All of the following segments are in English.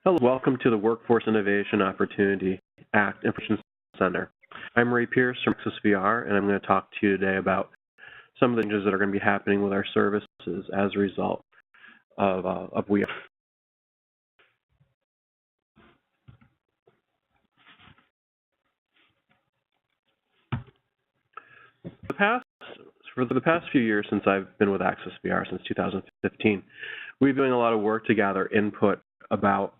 Hello, welcome to the Workforce Innovation Opportunity Act Information Center. I'm Ray Pierce from AccessVR, and I'm going to talk to you today about some of the changes that are going to be happening with our services as a result of WIOA. For the past few years since I've been with AccessVR, since 2015, we've been doing a lot of work to gather input about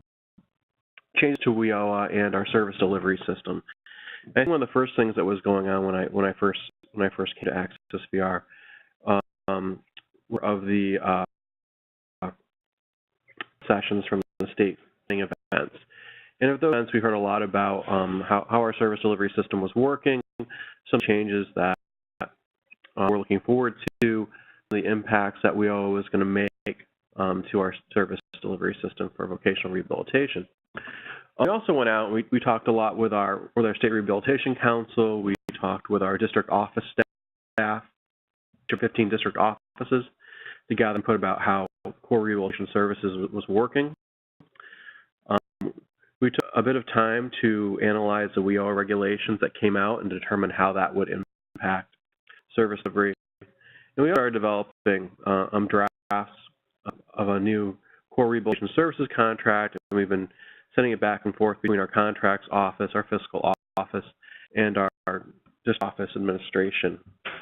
changes to WIOA and our service delivery system. And I think one of the first things that was going on when I first came to AccessVR were of the sessions from the state events. And at those events, we heard a lot about how our service delivery system was working, some changes that we're looking forward to, the impacts that WIOA was going to make to our service delivery system for vocational rehabilitation. We also went out and we talked a lot with our State Rehabilitation Council. We talked with our district office staff, 15 district offices, to gather input about how core rehabilitation services was working. We took a bit of time to analyze the WIOA regulations that came out and determine how that would impact service delivery. And we are developing drafts of a new core rehabilitation services contract, and we've been sending it back and forth between our contracts office, our fiscal office, and our district office administration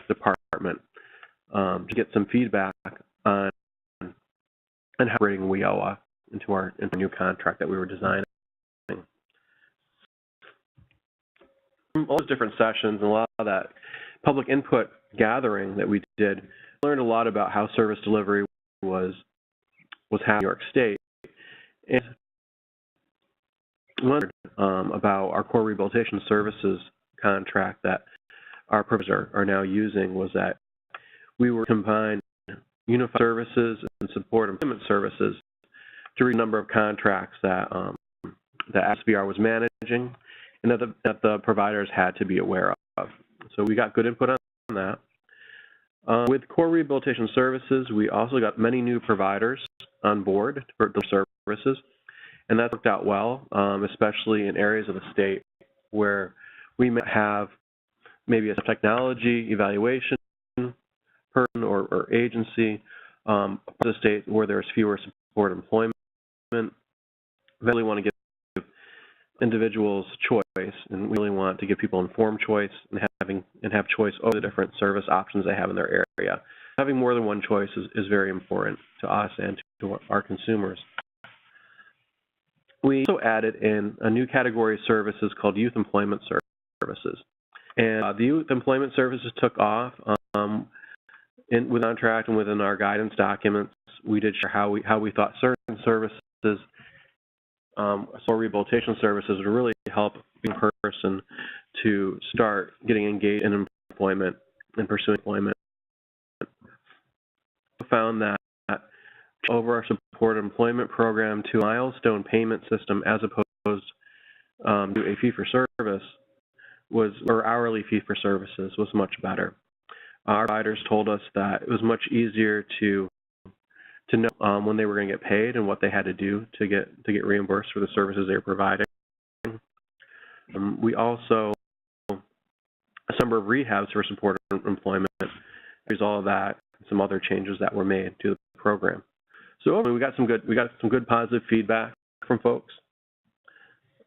department to get some feedback on how we're bringing WIOA into our new contract that we were designing. From all those different sessions and a lot of that public input gathering that we did, we learned a lot about how service delivery was happening in New York State, and learned about our core rehabilitation services contract that our providers are now using was that we were combined unified services and support employment services to reach a number of contracts that AccessVR was managing and that the providers had to be aware of. So we got good input on that. With core rehabilitation services, we also got many new providers on board for the services, and that worked out well, especially in areas of the state where we may have maybe a technology evaluation person or agency, the state where there's fewer support employment. We really want to give individuals choice, and we really want to give people informed choice and have choice over the different service options they have in their area. Having more than one choice is very important to us and to our consumers. We also added in a new category of services called youth employment services. And the youth employment services took off with the contract and within our guidance documents. We did share how we thought certain services, rehabilitation services, would really help a person to start getting engaged in employment and pursuing employment. We found that over our supported employment program to a milestone payment system as opposed to a fee for service or hourly fee for services was much better. Our providers told us that it was much easier to know when they were going to get paid and what they had to do to get reimbursed for the services they were providing. We also a number of rehabs for supported employment. There's all of that, some other changes that were made to the program. So we got some good positive feedback from folks.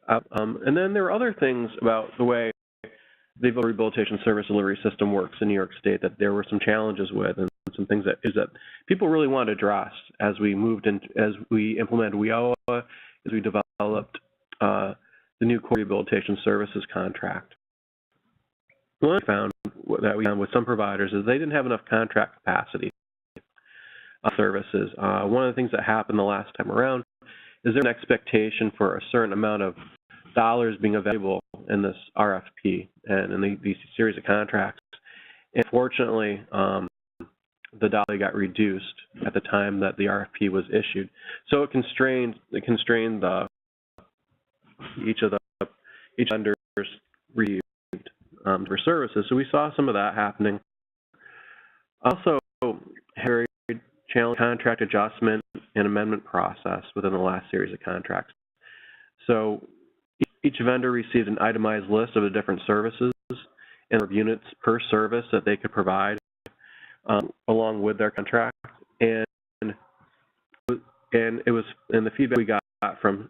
And then there are other things about the way the rehabilitation service delivery system works in New York State that there were some challenges with, and some things that people really wanted to address as we implemented WIOA, as we developed the new core rehabilitation services contract. What we found with some providers is they didn't have enough contract capacity services. One of the things that happened the last time around is there an expectation for a certain amount of dollars being available in this RFP and in these series of contracts. And fortunately, the dollar got reduced at the time that the RFP was issued. So it constrained each vendor's received for services. So we saw some of that happening. Also, very challenge contract adjustment and amendment process within the last series of contracts. So each vendor received an itemized list of the different services and of units per service that they could provide along with their contract, and it was, and the feedback we got from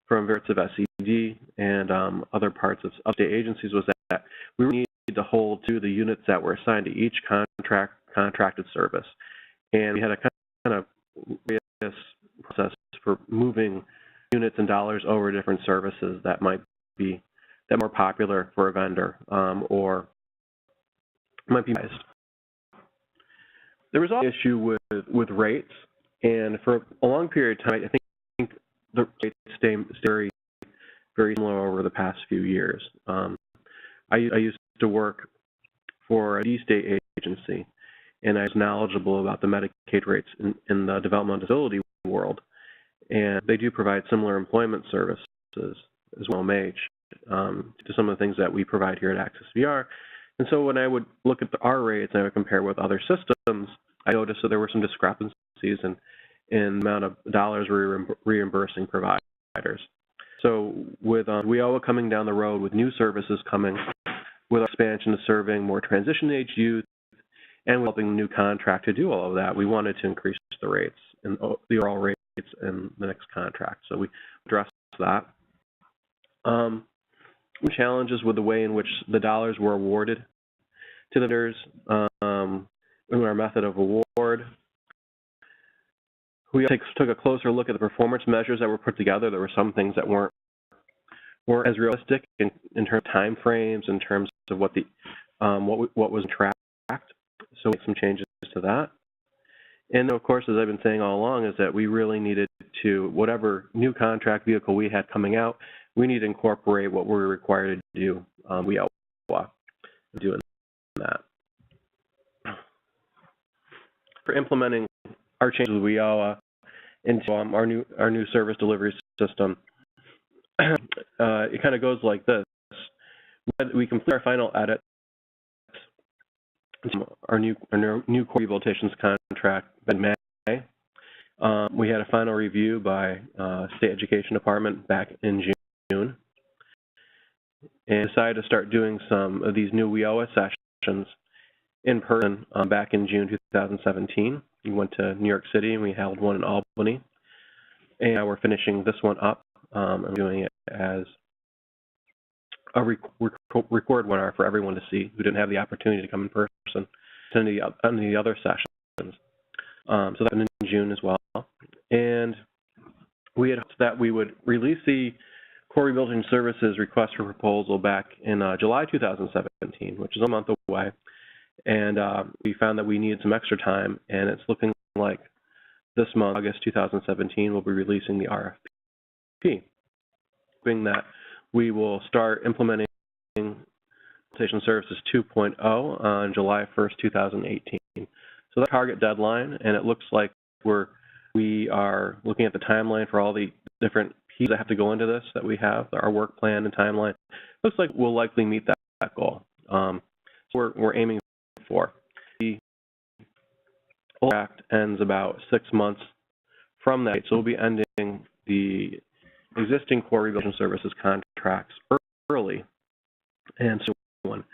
various of SED and other parts of state agencies was that we need to hold to the units that were assigned to each contracted service, and we had a kind of various process for moving units and dollars over different services that might be more popular for a vendor or might be biased. There was also an issue with rates, and for a long period of time, I think the rates stay very, very similar over the past few years. I used to work for a D-state agency, and I was knowledgeable about the Medicaid rates in the developmental disability world, and they do provide similar employment services as well, MH, to some of the things that we provide here at Access VR. And so when I would look at our rates and I would compare with other systems, I noticed that there were some discrepancies in the amount of dollars we're reimbursing providers. So with WIOA coming down the road, with new services coming, with our expansion to serving more transition-age youth, and helping a new contract to do all of that, we wanted to increase the rates and the overall rates in the next contract. So we addressed that. Some challenges with the way in which the dollars were awarded to the vendors in our method of award. We took a closer look at the performance measures that were put together. There were some things that weren't as realistic in terms of time frames, in terms of what was tracked. So we made some changes to that. And of course, as I've been saying all along, is that we really needed to, whatever new contract vehicle we had coming out, we need to incorporate what we're required to do. WIOA doing that. For implementing our changes with WIOA into our new service delivery system, it kind of goes like this. We complete our final edit, our new core rehabilitations contract in May. We had a final review by State Education Department back in June, and decided to start doing some of these new WIOA sessions in person back in June 2017. We went to New York City and we held one in Albany, and now we're finishing this one up and doing it as a record webinar for everyone to see who didn't have the opportunity to come in person to any of the other sessions. So that's in June as well. And we had hoped that we would release the Core Rebuilding Services request for proposal back in July 2017, which is a month away. And we found that we needed some extra time, and it's looking like this month, August 2017, we'll be releasing the RFP, hoping that we will start implementing Rehabilitation Services 2.0 on July 1st, 2018. So that's the target deadline, and it looks like we are looking at the timeline for all the different pieces that have to go into this that we have, our work plan and timeline. Looks like we'll likely meet that goal. So we're aiming for. The contract ends about 6 months from that, so we'll be ending the existing Core Rehabilitation Services contracts early, and so on.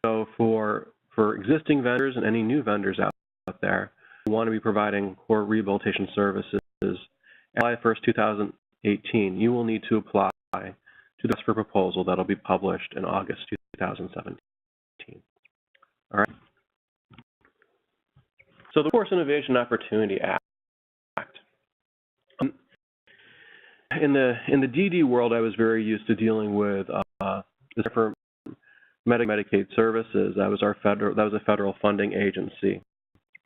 So for existing vendors and any new vendors out there who want to be providing Core Rehabilitation Services, July 1st, 2018, you will need to apply to this for proposal that'll be published in August 2017. All right. So the Workforce Innovation Opportunity Act. In the DD world, I was very used to dealing with for Medicaid services. That was a federal funding agency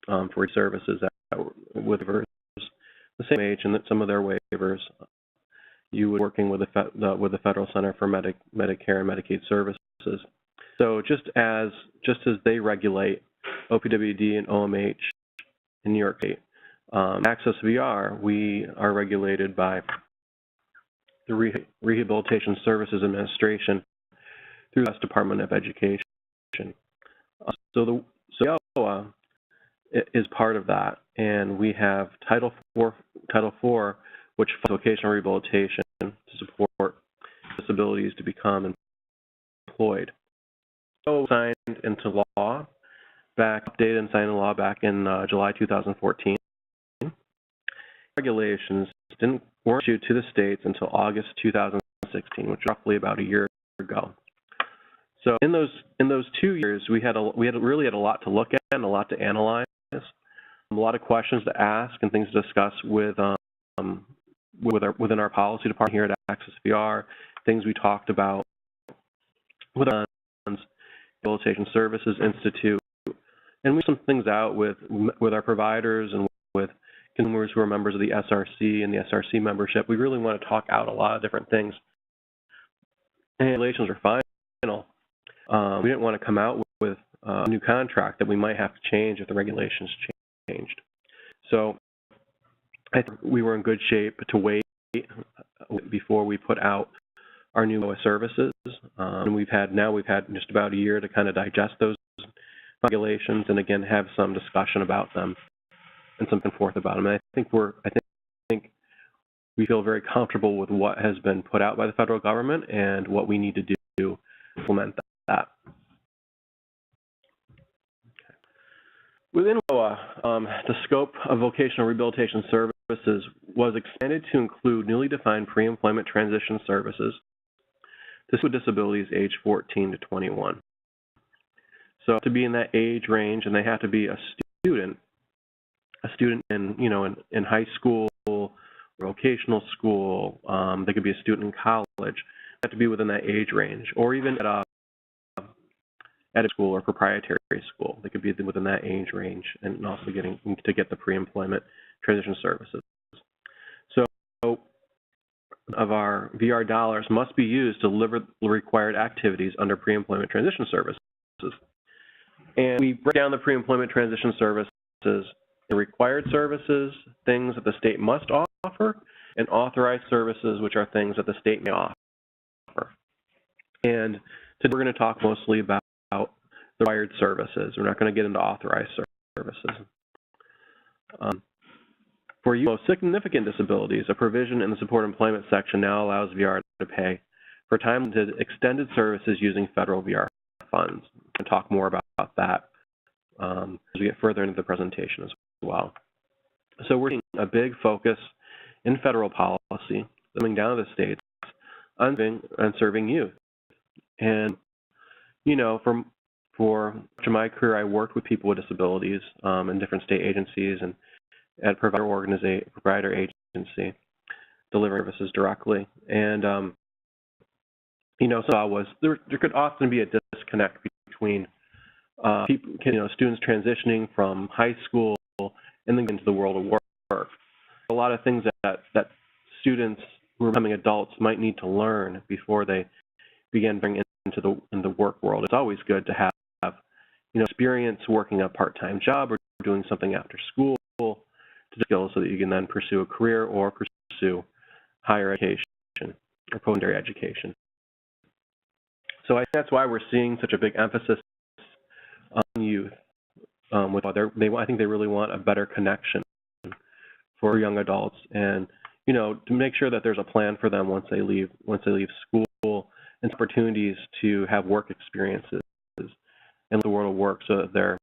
for services that were with the same age and some of their waivers. You were working with the Federal Center for Medicare and Medicaid Services. So just as they regulate OPWD and OMH in New York State, Access VR, we are regulated by the Rehabilitation Services Administration through the U.S. Department of Education. So WIOA is part of that, and we have Title IV, which funds vocational rehabilitation to support disabilities to become employed. So signed into law, updated and signed into law back in July 2014. Regulations weren't issued to the states until August 2016, which is roughly about a year ago. So in those 2 years, we really had a lot to look at and a lot to analyze, a lot of questions to ask and things to discuss within our policy department here at Access VR, things we talked about with our Rehabilitation Services Institute, and we some things out with our providers and with consumers who are members of the SRC and the SRC membership. We really want to talk out a lot of different things. And regulations are final. We didn't want to come out with a new contract that we might have to change if the regulations changed. So I think we were in good shape to wait before we put out our new WIOA services. And we've had just about a year to kind of digest those regulations and again have some discussion about them and something forth about them. And I think we feel very comfortable with what has been put out by the federal government and what we need to do to implement that. Okay. Within WIOA, the scope of vocational rehabilitation services was expanded to include newly defined pre-employment transition services to disabilities age 14 to 21. So to be in that age range, and they have to be a student in high school, vocational school. They could be a student in college. They have to be within that age range, or even at a school or proprietary school. They could be within that age range, and also get the pre-employment transition services. So, of our VR dollars must be used to deliver the required activities under pre-employment transition services. And we break down the pre-employment transition services into required services, things that the state must offer, and authorized services, which are things that the state may offer. And today we're going to talk mostly about the required services. We're not going to get into authorized services. For most significant disabilities, a provision in the support employment section now allows VR to pay for time-limited extended services using federal VR funds. We'll talk more about that as we get further into the presentation as well. So we're seeing a big focus in federal policy coming down to the states on serving youth. And, for much of my career, I worked with people with disabilities in different state agencies and at provider agency, delivering services directly. And, there could often be a disconnect between students transitioning from high school and then into the world of work. A lot of things that students who are becoming adults might need to learn before they begin bringing into the work world. It's always good to have experience working a part-time job or doing something after school to skills so that you can then pursue a career or pursue higher education or post-secondary education. So I think that's why we're seeing such a big emphasis on youth. I think they really want a better connection for young adults, and to make sure that there's a plan for them once they leave school, and opportunities to have work experiences in the world of work, so that they're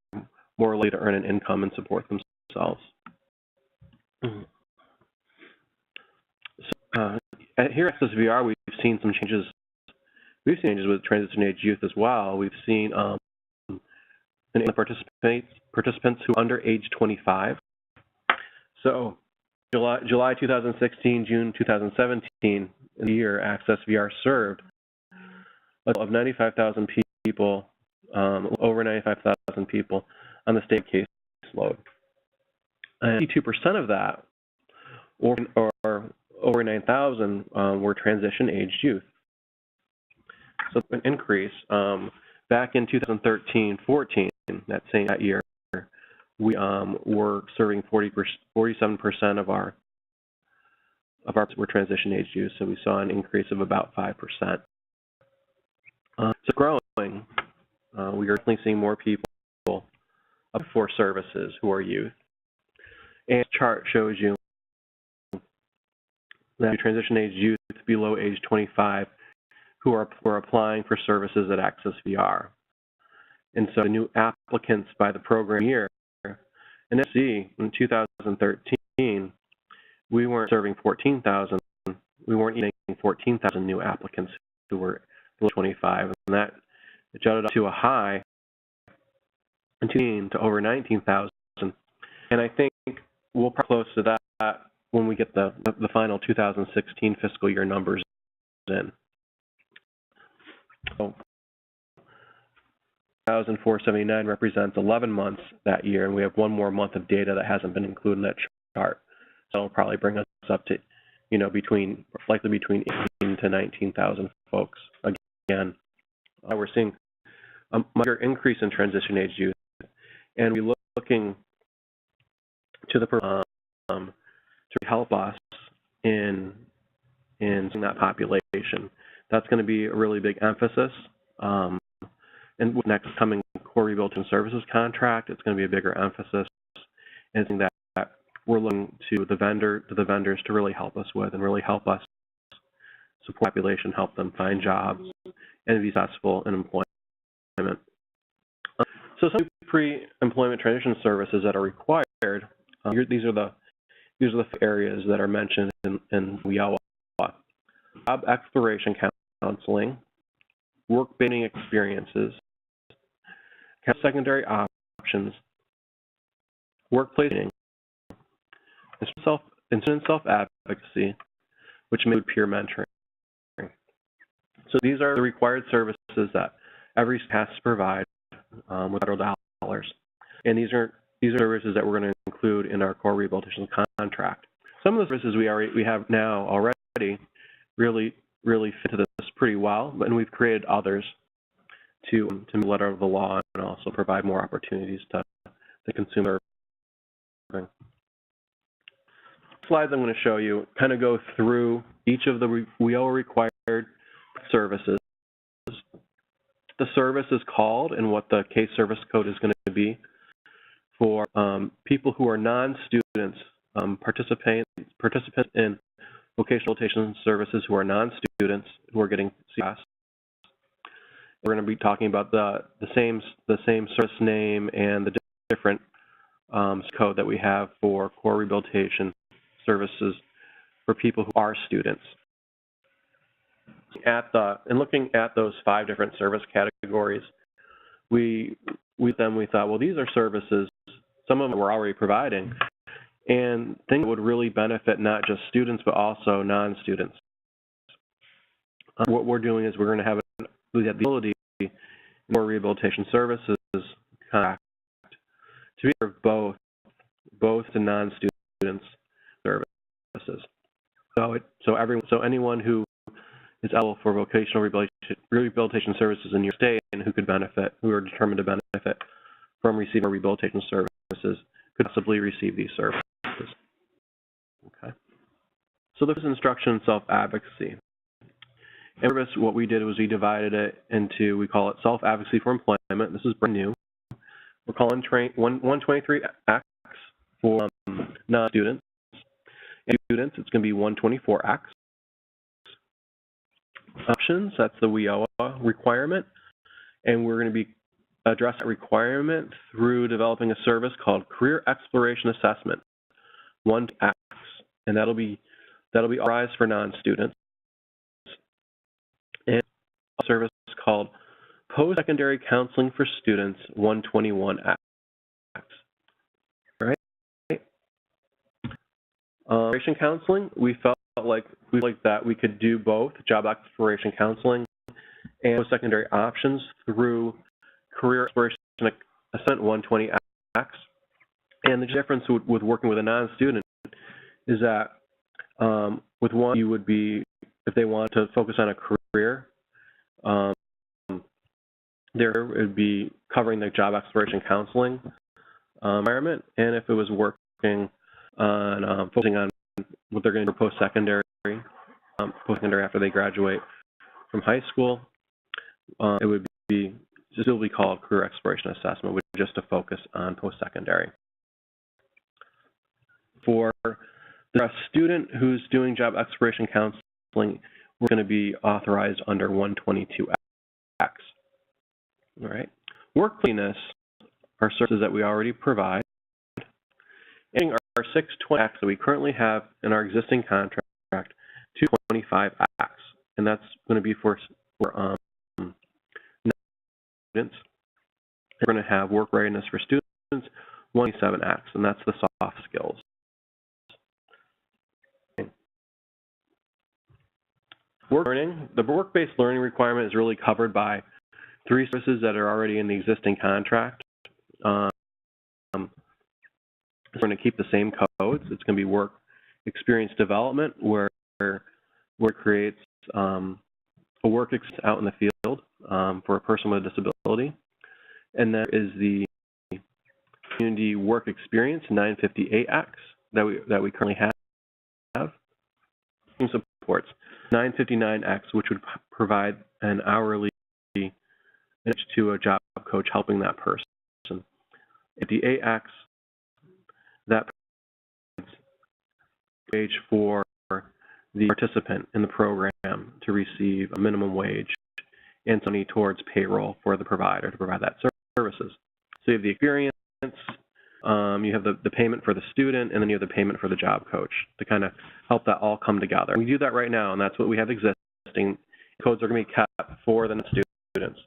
more likely to earn an income and support themselves. So, here at Access VR, we've seen some changes. We've seen changes with transition age youth as well. We've seen participants who are under age 25. So July 2016, June 2017, in the year, Access VR served a total of 95,000 people, over 95,000 people on the state caseload. And 82% of that, or over 9,000, were transition-aged youth. So an increase. Back in 2013-14, that year, we were serving 47% of our were transition-aged youth. So we saw an increase of about 5%. So growing. We are definitely seeing more people for services who are youth. And this chart shows you that transition age youth below age 25 who are applying for services at Access VR. And so the new applicants by the program year, and let's see, in 2013, we weren't serving 14,000. We weren't getting 14,000 new applicants who were below 25, and that it jutted up to a high to over 19,000. And I think we'll probably close to that when we get the final 2016 fiscal year numbers in. So 1,479 represents 11 months that year, and we have one more month of data that hasn't been included in that chart. So it'll probably bring us up to, likely between 18 to 19,000 folks. Again, we're seeing a major increase in transition age youth, and we're looking to the to help us in that population. That's going to be a really big emphasis. And with next coming core rehabilitation services contract, it's going to be a bigger emphasis, and something that we're looking to the vendors to really help us with, and really help us support the population, help them find jobs, and be successful in employment. So some pre-employment transition services that are required. These are the areas that are mentioned in WIOA: job exploration counseling, work-based experiences, secondary options, workplace training, and self-advocacy, which may include peer mentoring. So these are the required services that every state has to provide with federal dollars, and these are services that we're going to include in our core rehabilitation contract. Some of the services we have now already really fit to this pretty well, and we've created others to letter of the law and also provide more opportunities to the consumer. Slides I'm going to show you kind of go through each of the WIOA required services, the service is called, and what the case service code is going to be for people who are non-students, participants in vocational rehabilitation services who are non-students who are getting CS. We're going to be talking about the same service name and the different code that we have for core rehabilitation services for people who are students. Looking at those 5 different service categories, we thought, well, these are services, some of them we're already providing, and things that would really benefit not just students but also non-students. What we're doing is we're going to have the ability for rehabilitation services contract to serve both the non-students services. So anyone who is eligible for vocational rehabilitation services in your state and who are determined to benefit from receiving rehabilitation services could possibly receive these services. Okay. So this is instruction and self-advocacy. In service, what we did was we divided it into, we call it self-advocacy for employment. This is brand new. We're calling 123 acts for non-students. And students, it's going to be 124 acts. Options, that's the WIOA requirement. And we're going to be addressing that requirement through developing a service called Career Exploration Assessment, 1 acts. And that'll be authorized for non-students. And a service called Post-Secondary Counseling for Students, 121 acts. All right. Exploration counseling, we felt like that we could do both job exploration counseling and post-secondary options through Career Exploration Assessment, 120 acts. And the difference with working with a non-student is that with one, you would be, if they want to focus on a career, there would be covering the job exploration counseling environment, and if it was working on focusing on what they're going to do post-secondary after they graduate from high school, it would be still be called career exploration assessment, which is just a focus on post-secondary. For the student who's doing job exploration counseling, we're going to be authorized under 122X. All right. Work readiness are services that we already provide. And our 620X that we currently have in our existing contract, 225X, and that's going to be for students. We're going to have work readiness for students, 127X, and that's the soft skills. The work-based learning requirement is really covered by 3 services that are already in the existing contract. We're going to keep the same codes. It's going to be work experience development, where it creates a work experience out in the field for a person with a disability. And there is the community work experience, 958X, that we currently have. Supports 959X, which would provide an hourly to a job coach helping that person. 58X, that wage for the participant in the program to receive a minimum wage and money towards payroll for the provider to provide that services. So you have the experience, you have the payment for the student, and then you have the payment for the job coach to kind of help that all come together. We do that right now, and that's what we have existing. Codes are going to be kept for the students.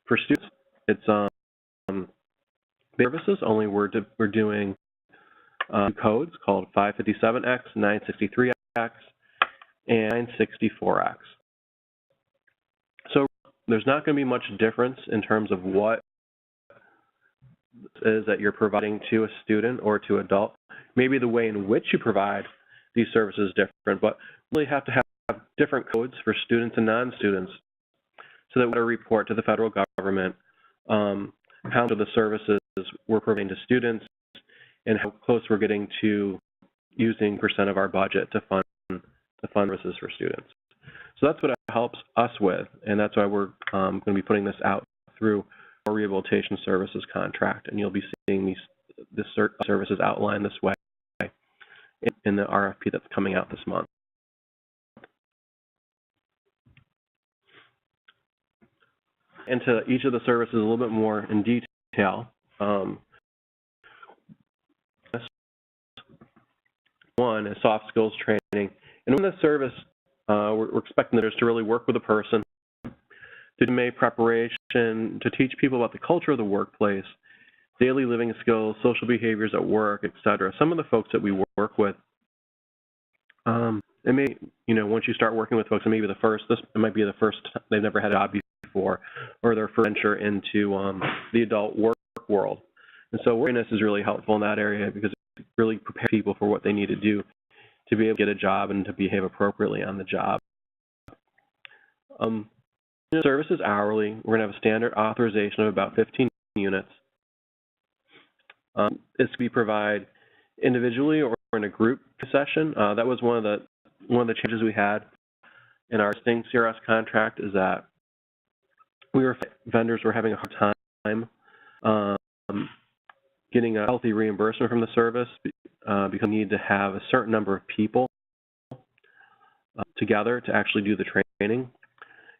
For students, it's services, only we're doing codes called 557X, 963X, and 964X. So there's not going to be much difference in terms of what is that you're providing to a student or to adult. Maybe the way in which you provide these services is different, but really have to have different codes for students and non-students so that we can report to the federal government how much of the services we're providing to students and how close we're getting to using % of our budget to fund services for students. So that's what it helps us with, and that's why we're going to be putting this out through our rehabilitation services contract, and you'll be seeing this services outlined this way in the RFP that's coming out this month. Into each of the services a little bit more in detail. One is soft skills training, and in this service, we're expecting leaders to really work with a person to do preparation, to teach people about the culture of the workplace, daily living skills, social behaviors at work, etc. Some of the folks that we work with, it may, once you start working with folks, it may be it might be the first they've never had a job before, or their first venture into the adult work world. And so awareness is really helpful in that area because it really prepares people for what they need to do to be able to get a job and to behave appropriately on the job. Service is hourly. We're going to have a standard authorization of about 15 units. This can be provided individually or in a group session. That was one of the changes we had in our existing CRS contract, is that vendors were having a hard time getting a healthy reimbursement from the service because we need to have a certain number of people together to actually do the training.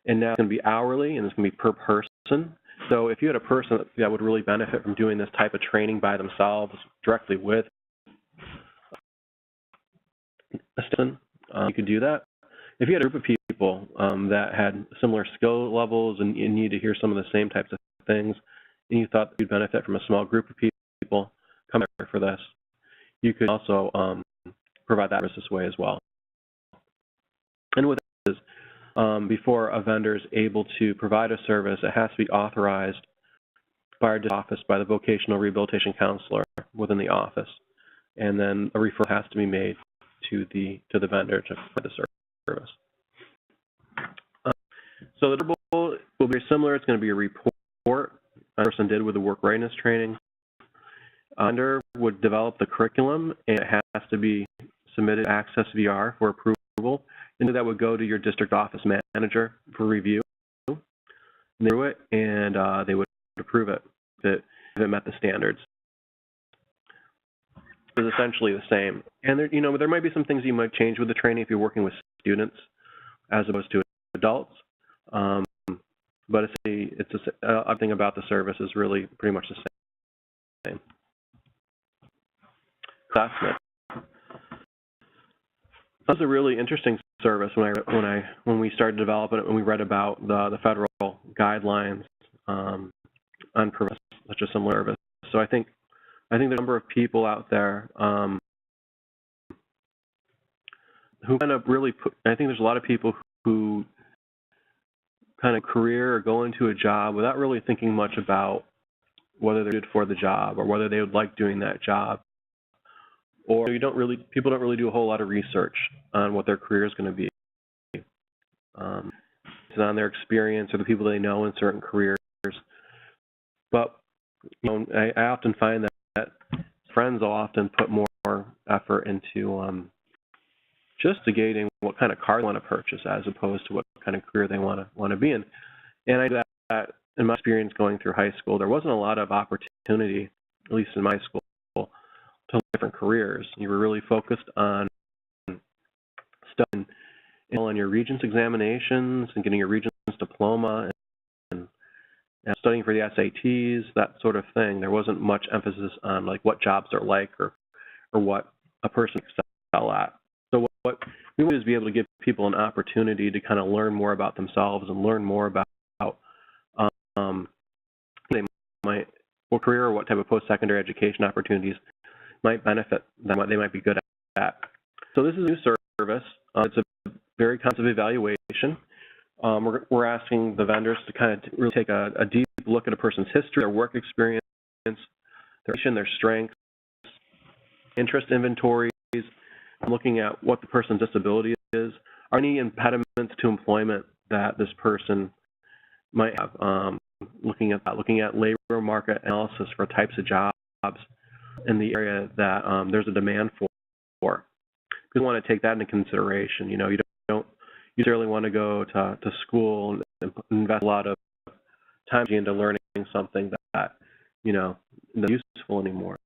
And now it's going to be hourly, and it's going to be per person. So if you had a person that would really benefit from doing this type of training by themselves, directly with a student, you could do that. If you had a group of people that had similar skill levels and you need to hear some of the same types of things, and you thought you'd benefit from a small group of people, come here for this. You could also provide that service this way as well. And with this, before a vendor is able to provide a service, it has to be authorized by our office, by the vocational rehabilitation counselor within the office, and then a referral has to be made to the vendor to provide the service. So the deliverable will be similar. It's going to be a report a person did with the work readiness training. Vendor would develop the curriculum, and it has to be submitted to Access VR for approval. And that would go to your district office manager for review. and they drew it, and they would approve it if it met the standards. It was essentially the same. And there might be some things you might change with the training if you're working with students as opposed to adults. But everything about the service is really pretty much the same. Assessment. That was a really interesting service when we started developing it, when we read about the federal guidelines on prevention such a similar service. So I think there's a number of people out there who kind of really I think there's a lot of people who kind of career or go into a job without really thinking much about whether they're good for the job or whether they would like doing that job. Or people don't really do a whole lot of research on what their career is going to be. It's on their experience or the people they know in certain careers. But I often find that friends will often put more effort into just gauging what kind of car they want to purchase as opposed to what kind of career they want to be in. And I know that in my experience going through high school, there wasn't a lot of opportunity, at least in my school, to different careers. You were really focused on studying on your Regents examinations and getting your Regents diploma and studying for the SATs, that sort of thing. There wasn't much emphasis on like what jobs are like or what a person can excel at. So what we want is be able to give people an opportunity to kind of learn more about themselves and learn more about what career or what type of post-secondary education opportunities might benefit them, what they might be good at. So this is a new service. It's a very comprehensive evaluation. We're asking the vendors to kind of really take a deep look at a person's history, their work experience, their strengths, interest inventories, looking at what the person's disability is, are any impediments to employment that this person might have, looking at labor market analysis for types of jobs in the area that there's a demand for. We want to take that into consideration. You don't necessarily want to go to school and invest a lot of time into learning something that isn't useful anymore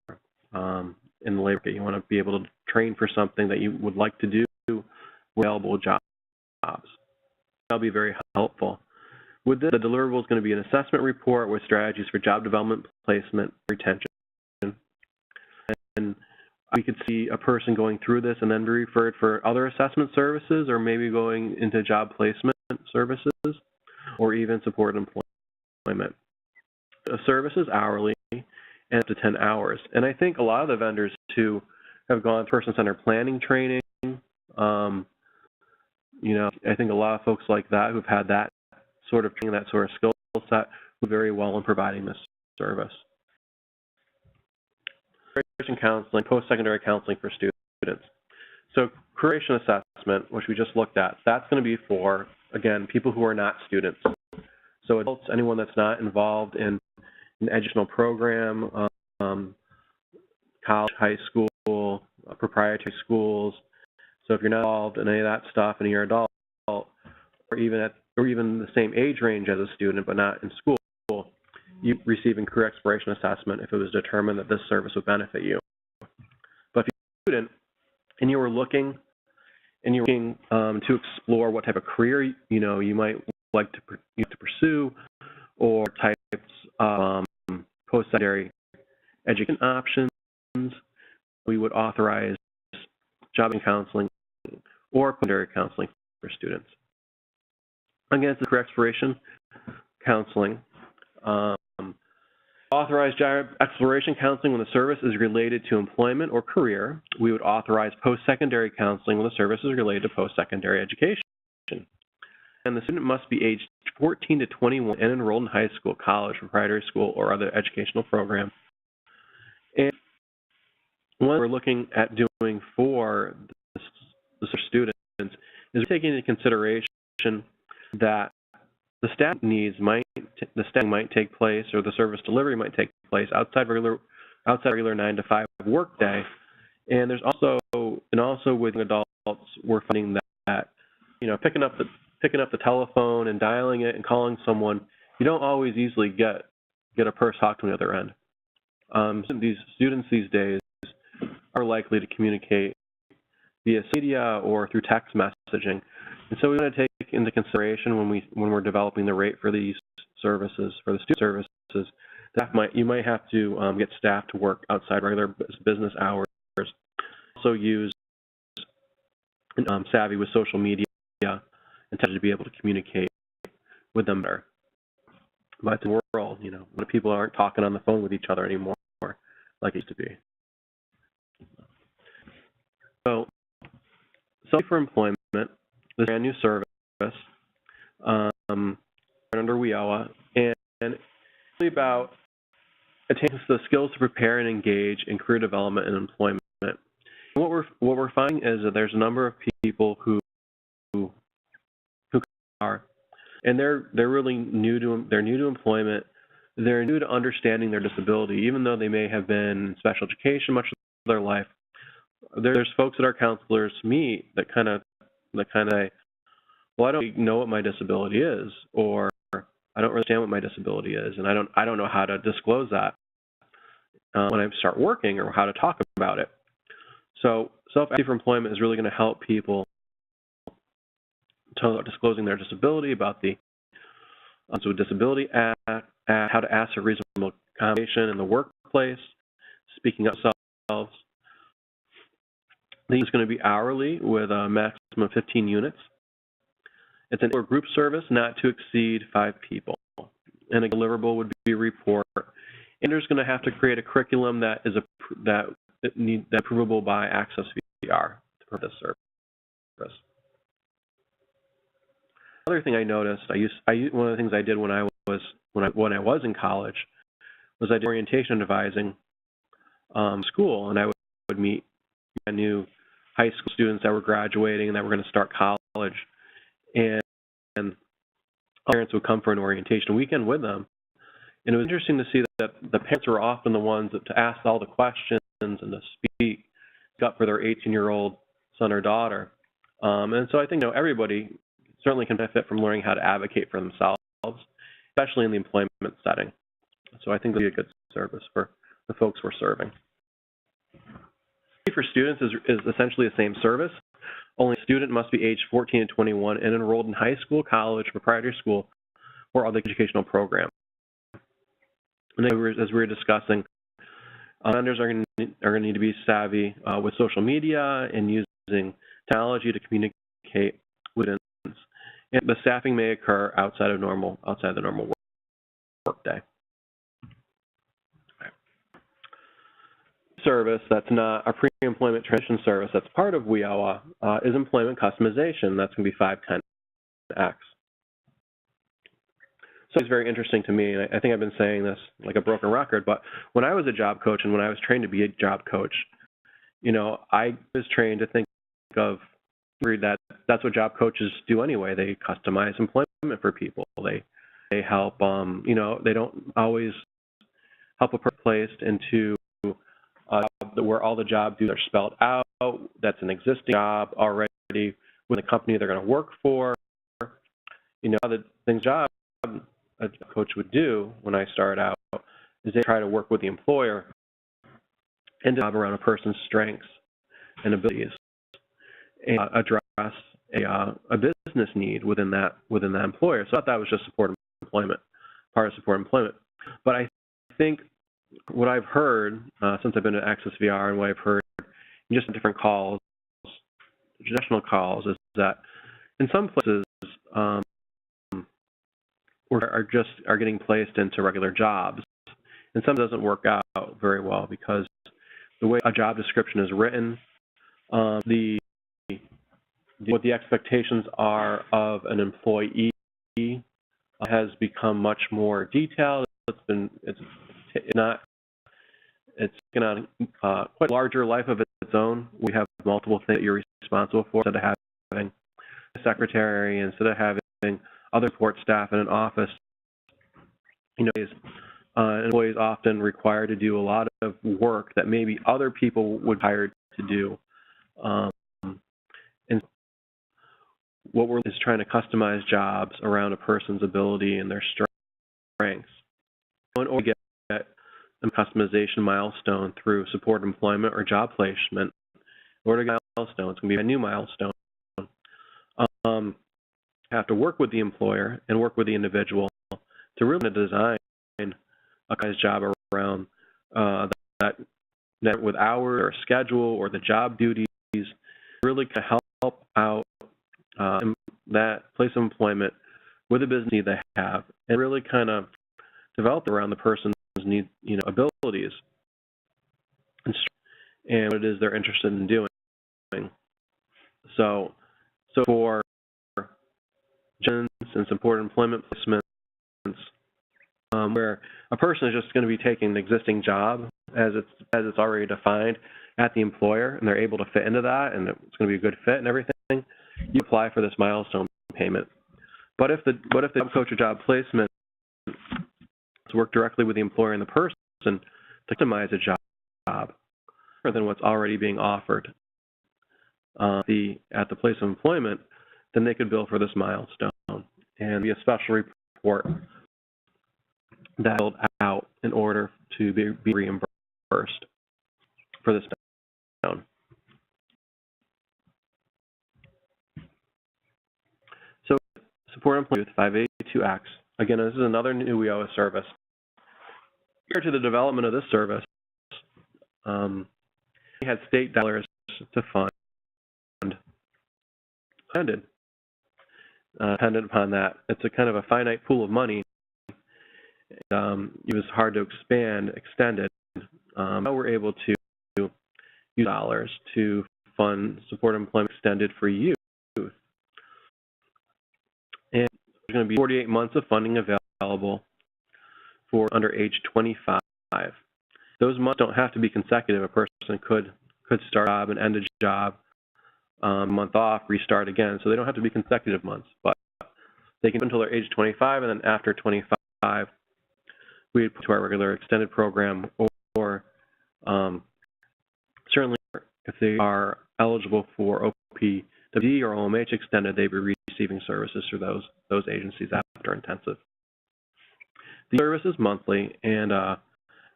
in the labor market. You want to be able to train for something that you would like to do with available jobs. That'll be very helpful. With this, the deliverable is going to be an assessment report with strategies for job development, placement, retention. And we could see a person going through this and then be referred for other assessment services, or maybe going into job placement services, or even support employment. The service is hourly and up to 10 hours. And I think a lot of the vendors, too, have gone person-centered planning training. I think a lot of folks like that who've had that sort of training, that sort of skill set, do very well in providing this service. Counseling, post-secondary counseling for students. So career assessment, which we just looked at, that's going to be for, again, people who are not students. So adults, anyone that's not involved in an educational program, college, high school, proprietary schools. So if you're not involved in any of that stuff and you're an adult, or even the same age range as a student but not in school, you receiving career exploration assessment if it was determined that this service would benefit you. But if you're a student and you were looking to explore what type of career you might like to pursue, or types of post-secondary education options, we would authorize job and counseling or post-secondary counseling for students. Again, it's the career exploration counseling. Authorize job exploration counseling when the service is related to employment or career. We would authorize post-secondary counseling when the service is related to post-secondary education. And the student must be aged 14 to 21 and enrolled in high school, college, proprietary school, or other educational program. And what we're looking at doing for the students is taking into consideration that the staff needs the staffing might take place, or the service delivery might take place outside regular 9 to 5 workday. And there's also with adults, we're finding that picking up the telephone and dialing it and calling someone you don't always easily get a person to talk to on the other end. These students these days are likely to communicate via media or through text messaging, and so we want to take into consideration when we're developing the rate for these services, for the student services, you might have to get staff to work outside regular business hours. Also use savvy with social media and to be able to communicate with them better. But in the world, when people aren't talking on the phone with each other anymore like it used to be. So for employment, this is a brand new service under WIOA, and it's really about attaining the skills to prepare and engage in career development and employment. And what we're finding is that there's a number of people who are, and they're really new to employment. They're new to understanding their disability, even though they may have been in special education much of their life. There's folks that our counselors meet that kind of say, well, I don't know what my disability is, or I don't understand what my disability is, and I don't know how to disclose that when I start working, or how to talk about it. So self-advocacy for employment is really going to help people to disclosing their disability, about the Disability Act, how to ask for reasonable accommodation in the workplace, speaking up for themselves. This is going to be hourly with a maximum of 15 units. It's an group service not to exceed 5 people. And a deliverable would be a report. And there's going to have to create a curriculum that is that's approvable by Access VR for this service. Another thing I noticed, one of the things I did when I was in college was I did orientation advising school, and I would meet new high school students that were graduating and that were going to start college, and parents would come for an orientation weekend with them. And it was interesting to see that the parents were often the ones to ask all the questions and to speak up for their 18-year-old son or daughter. And so I think everybody certainly can benefit from learning how to advocate for themselves, especially in the employment setting. So I think that'll be a good service for the folks we're serving. For students is essentially the same service, only a student must be aged 14 to 21 and enrolled in high school, college, preparatory school, or other educational program. And as we were discussing, vendors are going to need to be savvy with social media and using technology to communicate with students. And the staffing may occur outside the normal work day. Service that's not a pre-employment transition service that's part of WIOA is employment customization. That's going to be 510X. So it's very interesting to me, and I think I've been saying this like a broken record, but when I was a job coach and when I was trained to be a job coach, I was trained to think of that's what job coaches do anyway. They customize employment for people. They help, they don't always help a person placed into where all the job duties are spelled out. That's an existing job already with the company they're going to work for. The things a coach would do when I started out is they try to work with the employer and job around a person's strengths and abilities and address a business need within that employer. So I thought that was just part of support employment. But I think what I've heard since I've been at Access VR and what I've heard in just different calls, traditional calls, is that in some places are getting placed into regular jobs, and some doesn't work out very well because the way a job description is written, what the expectations are of an employee has become much more detailed. It's taken on quite a larger life of its own. We have multiple things that you're responsible for instead of having a secretary, instead of having other support staff in an office. Employees often required to do a lot of work that maybe other people would be hired to do. And what we're is trying to customize jobs around a person's ability and their strengths ranks. In order to get a customization milestone through support employment or job placement, in order to get a milestone, it's going to be a new milestone. Have to work with the employer and work with the individual to really design a guy's job around that with hours or schedule or the job duties, really kind of help out in that place of employment with the business need they have, and really kind of develop around the person's need, abilities and what it is they're interested in doing. So for and support employment placements, where a person is just going to be taking the existing job as it's already defined at the employer, and they're able to fit into that, and it's going to be a good fit and everything, you apply for this milestone payment. But if the job coach or job placement to work directly with the employer and the person to customize a job rather than what's already being offered at the place of employment, then they could bill for this milestone and be a special report that filled out in order to be reimbursed for this down. So support employment with 582X. Again, this is another new WIOA service. Prior to the development of this service, we had state dollars to fund funded. Dependent upon that, it's a kind of a finite pool of money. It was hard to extend it. Now we're able to use dollars to fund support employment extended for youth. And there's going to be 48 months of funding available for under age 25. Those months don't have to be consecutive. A person could start a job and end a job, a month off, restart again. So they don't have to be consecutive months, but they can until they're age 25, and then after 25, we put to our regular extended program, or certainly if they are eligible for OPWD or OMH extended, they'd be receiving services through those agencies after intensive. The service is monthly, and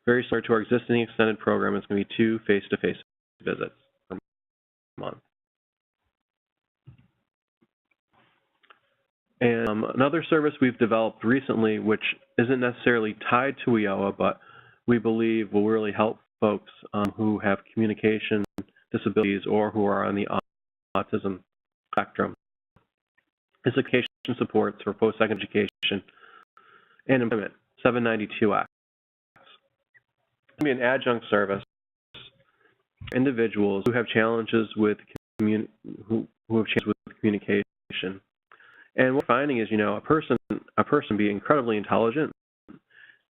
very similar to our existing extended program, it's going to be 2 face-to-face visits per month. And another service we've developed recently, which isn't necessarily tied to WIOA, but we believe will really help folks who have communication disabilities or who are on the autism spectrum, is education supports for post-secondary education and employment, 792X. It's going to be an adjunct service for individuals who have challenges with communication. And what we're finding is, a person be incredibly intelligent.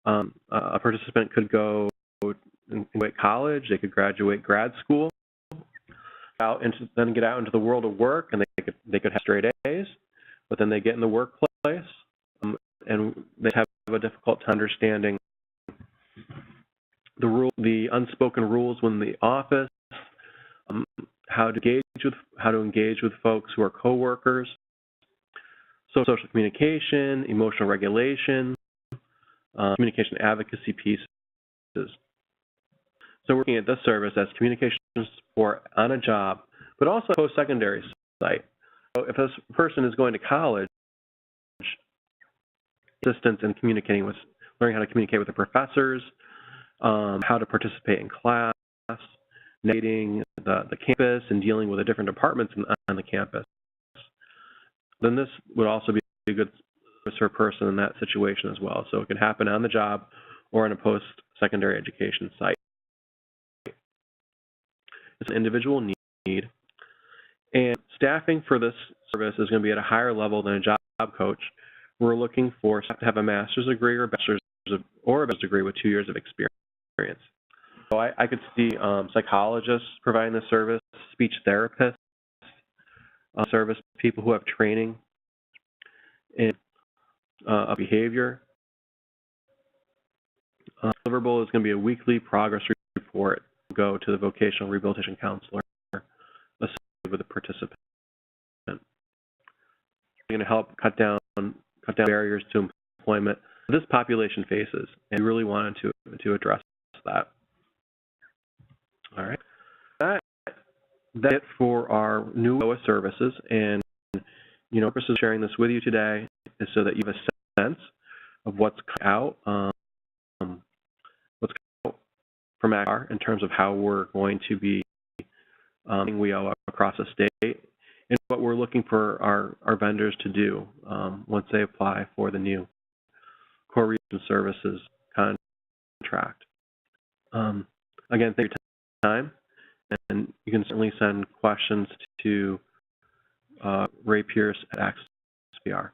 A participant could go and graduate college, they could graduate grad school, then get out into the world of work, and they could have straight A's, but then they get in the workplace, and they have a difficult time understanding the unspoken rules within the office, how to engage with folks who are coworkers. So social communication, emotional regulation, communication advocacy pieces. So we're looking at this service as communication support on a job, but also a post-secondary site. So if this person is going to college, assistance in learning how to communicate with the professors, how to participate in class, navigating the campus and dealing with the different departments on the campus. Then this would also be a good service for a person in that situation as well. So it could happen on the job or in a post-secondary education site. It's an individual need. And staffing for this service is going to be at a higher level than a job coach. We're looking for staff to have a master's degree or a bachelor's degree with 2 years of experience. So I could see psychologists providing this service, speech therapists, service people who have training in behavior. Deliverable is going to be a weekly progress report. Go to the vocational rehabilitation counselor associated with the participant. It's going to help cut down barriers to employment this population faces, and we really wanted to address that. All right. That's it for our new WIOA services, and the purpose of sharing this with you today is so that you have a sense of what's out, from ACR in terms of how we're going to be WIOA across the state, and what we're looking for our vendors to do once they apply for the new core region services contract. Again, thank you for your time, and you can certainly send questions to Ray Pierce at AXBR.